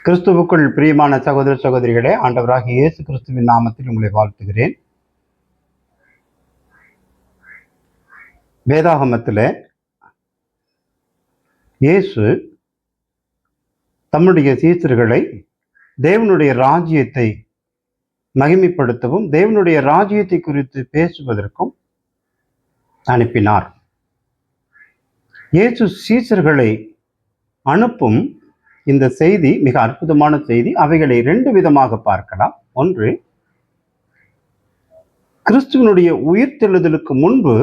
கிறிஸ்துவுக்குள் பிரியமான சகோதர சகோதரிகளே, ஆண்டவராகிய இயேசு கிறிஸ்துவின் நாமத்தில் உங்களை வாழ்த்துகிறேன். வேதாகமத்தில் இயேசு தம்முடைய சீசர்களை தேவனுடைய ராஜ்யத்தை மகிமைப்படுத்தவும் தேவனுடைய ராஜ்யத்தை குறித்து பேசுவதற்கும் அனுப்பினார். இயேசு சீசர்களை அனுப்பும் இந்த செய்தி மிக அற்புதமான செய்தி. அவைகளை ரெண்டு விதமாக பார்க்கலாம். ஒன்று, கிறிஸ்துவனுடைய உயிர்த்தெழுதலுக்கு முன்பு,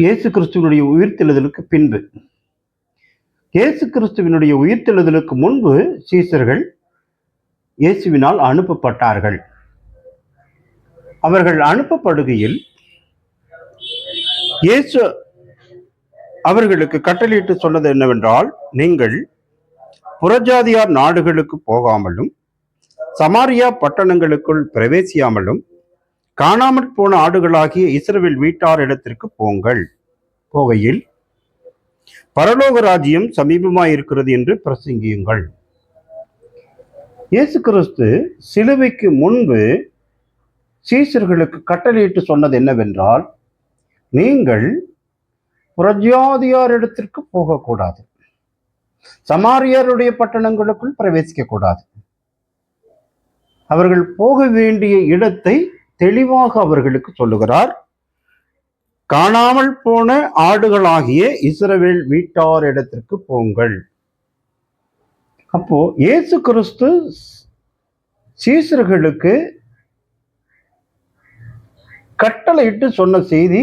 இயேசு கிறிஸ்துவனுடைய உயிர்த்தெழுதலுக்கு பின்பு. இயேசு கிறிஸ்துவனுடைய உயிர்த்தெழுதலுக்கு முன்பு சீசர்கள் இயேசுவினால் அனுப்பப்பட்டார்கள். அவர்கள் அனுப்பப்படுகையில் இயேசு அவர்களுக்கு கட்டளையிட்டு சொன்னது என்னவென்றால், நீங்கள் புறஜாதியார் நாடுகளுக்கு போகாமலும் சமாரியா பட்டணங்களுக்குள் பிரவேசியாமலும் காணாமற் போன ஆடுகளாகிய இஸ்ரவேல் வீட்டார் இடத்திற்கு போங்கள். போகையில் பரலோக ராஜ்யம் சமீபமாயிருக்கிறது என்று பிரசங்கியுங்கள். இயேசு கிறிஸ்து சிலுவைக்கு முன்பு சீசர்களுக்கு கட்டளையிட்டு சொன்னது என்னவென்றால், நீங்கள் புறஜாதியார் இடத்திற்கு போகக்கூடாது, சமாரியாருடைய பட்டணங்களுக்குள் பிரவேசிக்க கூடாது. அவர்கள் போக வேண்டிய இடத்தை தெளிவாக அவர்களுக்கு சொல்லுகிறார். காணாமல் போன ஆடுகளாகிய இஸ்ரவேல் வீட்டார் இடத்திற்கு போங்கள். அப்போ இயேசு கிறிஸ்து சீசர்களுக்கு கட்டளையிட்டு சொன்ன செய்தி,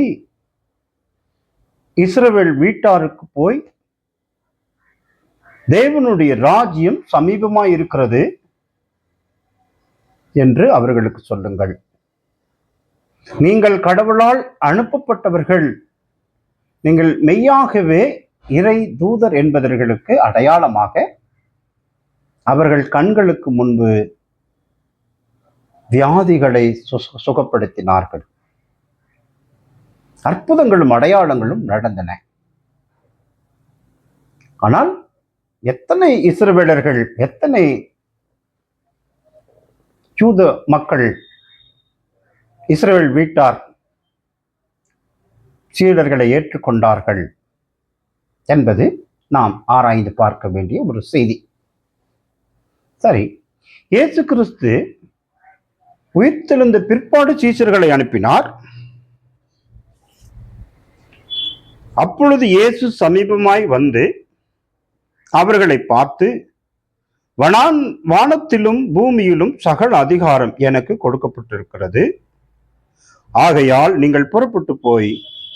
இஸ்ரவேல் வீட்டாருக்கு போய் தேவனுடைய ராஜ்யம் சமீபமாய் இருக்கிறது என்று அவர்களுக்கு சொல்லுங்கள். நீங்கள் கடவுளால் அனுப்பப்பட்டவர்கள், நீங்கள் மெய்யாகவே இறை தூதர் என்பவர்களுக்கு அடையாளமாக அவர்கள் கண்களுக்கு முன்பு வியாதிகளை சுகப்படுத்தினார்கள். அற்புதங்களும் அடையாளங்களும் நடந்தன. ஆனால் எத்தனை இஸ்ரவேலர்கள், எத்தனை யூத மக்கள், இஸ்ரவேல் வீட்டார் சீடர்களை ஏற்றுக்கொண்டார்கள் என்பது நாம் ஆராய்ந்து பார்க்க வேண்டிய ஒரு செய்தி. சரி, இயேசு கிறிஸ்து உயிர்த்தெழுந்த பிற்பாடு சீசர்களை அனுப்பினார். அப்பொழுது இயேசு சமீபமாய் வந்து அவர்களை பார்த்து, வானத்திலும் பூமியிலும் சகல அதிகாரம் எனக்கு கொடுக்கப்பட்டிருக்கிறது. ஆகையால் நீங்கள் புறப்பட்டு போய்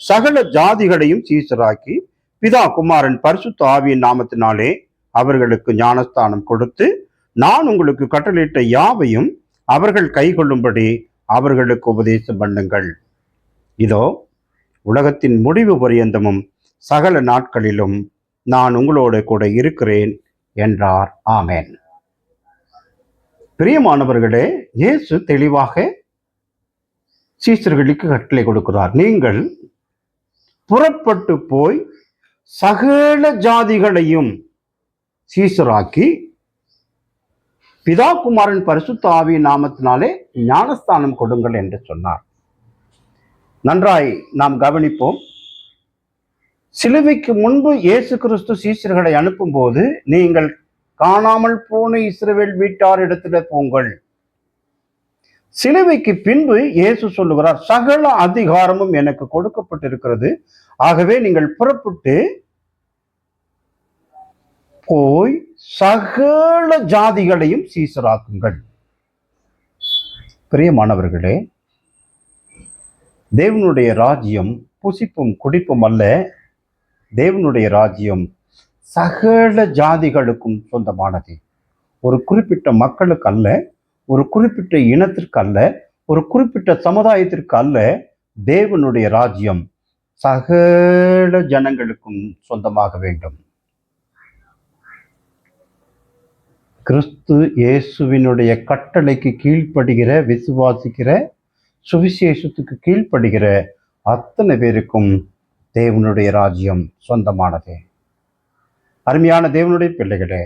சகல ஜாதிகளையும் சீசராக்கி பிதா குமாரன் பரிசுத்த ஆவியின் நாமத்தினாலே அவர்களுக்கு ஞானஸ்தானம் கொடுத்து, நான் உங்களுக்கு கட்டளையிட்ட யாவையும் அவர்கள் கைக்கொள்ளும்படி அவர்களுக்கு உபதேசம் பண்ணுங்கள். இதோ உலகத்தின் முடிவு பரியந்தமும் சகல நாட்களிலும் நான் உங்களோட கூட இருக்கிறேன் என்றார். ஆமென். பிரியமானவர்களே, இயேசு தெளிவாக சீசர்களுக்கு கட்டளை கொடுக்கிறார். நீங்கள் புறப்பட்டு போய் சகல ஜாதிகளையும் சீசராக்கி பிதா குமாரன் பரிசுத்த ஆவியின் நாமத்தினாலே ஞானஸ்தானம் கொடுங்கள் என்று சொன்னார். நன்றாய் நாம் கவனிப்போம். சிலுவைக்கு முன்பு இயேசு கிறிஸ்து சீசர்களை அனுப்பும் போது, நீங்கள் காணாமல் போன இஸ்ரவேல் வீட்டார் இடத்துல போங்கள். சிலுவைக்கு பின்பு இயேசு சொல்லுகிறார், சகல அதிகாரமும் எனக்கு கொடுக்கப்பட்டிருக்கிறது. ஆகவே நீங்கள் புறப்பட்டு போய் சகல ஜாதிகளையும் சீசராக்குங்கள். பிரியமானவர்களே, தேவனுடைய ராஜ்யம் புசிப்பும் குடிப்பும் அல்ல. தேவனுடைய ராஜ்யம் சகல ஜாதிகளுக்கும் சொந்தமானது. ஒரு குறிப்பிட்ட மக்களுக்கு அல்ல, ஒரு குறிப்பிட்ட இனத்திற்கு அல்ல, ஒரு குறிப்பிட்ட சமுதாயத்திற்கு அல்ல. தேவனுடைய ராஜ்யம் சகல ஜனங்களுக்கும் சொந்தமாக வேண்டும். கிறிஸ்து இயேசுவினுடைய கட்டளைக்கு கீழ்ப்படுகிற, விசுவாசிக்கிற, சுவிசேஷத்துக்கு கீழ்ப்படுகிற அத்தனை பேருக்கும் தேவனுடைய ராஜ்யம் சொந்தமானது. அருமையான தேவனுடைய பிள்ளைகளே,